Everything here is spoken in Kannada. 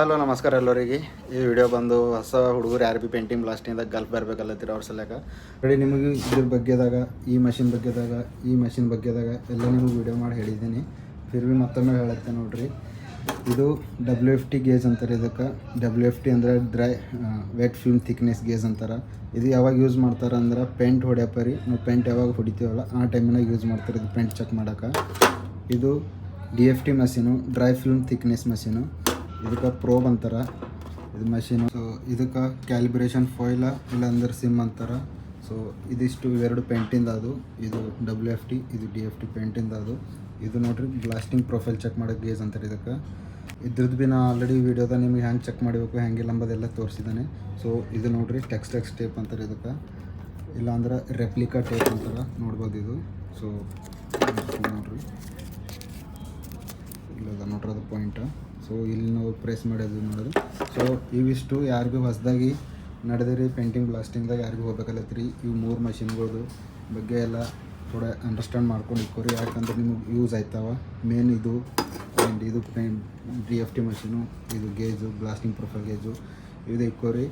ಹಲೋ ನಮಸ್ಕಾರ ಎಲ್ಲರಿಗೆ. ಈ ವಿಡಿಯೋ ಬಂದು ಹೊಸ ಹುಡುಗರು ಯಾರು ಭೀ ಪೇಂಟಿಂಗ್ ಬ್ಲಾಸ್ಟಿಂಗ್ದಾಗ ಗಲ್ಫ್ ಬರಬೇಕಲ್ಲತ್ತೀರ ಅವ್ರ ಸಲಕ ರೆಡಿ ನಿಮಗೆ ಇದ್ರ ಬಗ್ಗೆದಾಗ ಈ ಮಷಿನ್ ಬಗ್ಗೆದಾಗ ಎಲ್ಲ ನಿಮಗೆ ವಿಡಿಯೋ ಮಾಡಿ ಹೇಳಿದ್ದೀನಿ. ಫಿರ್ ಭೀ ಮತ್ತೊಮ್ಮೆ ಹೇಳುತ್ತೆ ನೋಡ್ರಿ. ಇದು WFT ಗೇಜ್ ಅಂತಾರೆ. ಇದಕ್ಕೆ WFT ಅಂದರೆ ವೆಟ್ ಫಿಲ್ಮ್ ಥಿಕ್ನೆಸ್ ಗೇಜ್ ಅಂತಾರೆ. ಇದು ಯಾವಾಗ ಯೂಸ್ ಮಾಡ್ತಾರೆ ಅಂದ್ರೆ ಪೇಂಟ್ ಹೊಡ್ಯಪ್ಪರಿ ನಾವು ಪೇಂಟ್ ಯಾವಾಗ ಹೊಡಿತೀವಲ್ಲ ಆ ಟೈಮಿನಾಗ ಯೂಸ್ ಮಾಡ್ತಾರೆ. ಇದು ಪೇಂಟ್ ಚೆಕ್ ಮಾಡೋಕೆ. ಇದು DFT machine, dry film thickness machine. ಇದಕ್ಕೆ ಪ್ರೋಬ್ ಅಂತಾರೆ ಇದು ಮಷೀನು. ಸೊ ಇದಕ್ಕೆ ಕ್ಯಾಲಿಬ್ರೇಷನ್ ಫಾಯಿಲ ಇಲ್ಲಾಂದ್ರೆ ಸಿಮ್ ಅಂತಾರೆ. ಸೊ ಇದಿಷ್ಟು ಇವೆರಡು ಪೇಂಟಿಂದ ಅದು. ಇದು WFT, ಇದು DFT ಪೇಂಟಿಂದ ಅದು. ಇದು ನೋಡ್ರಿ ಬ್ಲಾಸ್ಟಿಂಗ್ ಪ್ರೊಫೈಲ್ ಚೆಕ್ ಮಾಡೋಕ್ಕೆ ಗೇಜ್ ಅಂತಾರೆ ಇದಕ್ಕೆ. ಇದ್ರದ್ದು ಭೀ ನಾ ಆಲ್ರೆಡಿ ವೀಡಿಯೋದಾಗ ನಿಮಗೆ ಹೆಂಗೆ ಚೆಕ್ ಮಾಡಬೇಕು ಹೆಂಗಿಲ್ಲ ಅಂಬೋದೆಲ್ಲ ತೋರಿಸಿದ್ದಾನೆ. ಸೊ ಇದು ನೋಡ್ರಿ ಟೆಕ್ಸ್ ಟೇಪ್ ಅಂತಾರೆ ಇದಕ್ಕೆ, ಇಲ್ಲಾಂದ್ರೆ ರೆಪ್ಲಿಕಾ ಟೇಪ್ ಅಂತಾರೆ, ನೋಡ್ಬೋದು ಇದು. ಸೊ ನೋಡ್ರಿ ಇಲ್ಲದ ನೋಡ್ರಿ ಅದು ಪಾಯಿಂಟ್. ಸೊ ಇಲ್ಲಿ ನಾವು ಪ್ರೆಸ್ ಮಾಡೋದು ನೋಡೋದು. ಸೊ ಇವಿಷ್ಟು ಯಾರಿಗೂ ಹೊಸದಾಗಿ ನಡೆದಿರಿ ಪೇಂಟಿಂಗ್ ಬ್ಲಾಸ್ಟಿಂಗ್ದಾಗ ಯಾರಿಗೂ ಹೋಗ್ಬೇಕಲ್ಲತ್ರಿ ಇವು 3 ಮಷಿನ್ಗಳದು ಬಗ್ಗೆ ಎಲ್ಲ ಥೋಡೆ ಅಂಡರ್ಸ್ಟ್ಯಾಂಡ್ ಮಾಡ್ಕೊಂಡು ಇಕ್ಕೋರಿ. ಯಾಕಂದ್ರೆ ನಿಮಗೆ ಯೂಸ್ ಆಯ್ತಾವ. ಮೇನ್ ಇದು ಇದು DFT ಮಷೀನು, ಇದು ಗೇಜು ಬ್ಲಾಸ್ಟಿಂಗ್ ಪ್ರೊಫೈಲ್ ಗೇಜು ಇದು ಇಕ್ಕೋರಿ.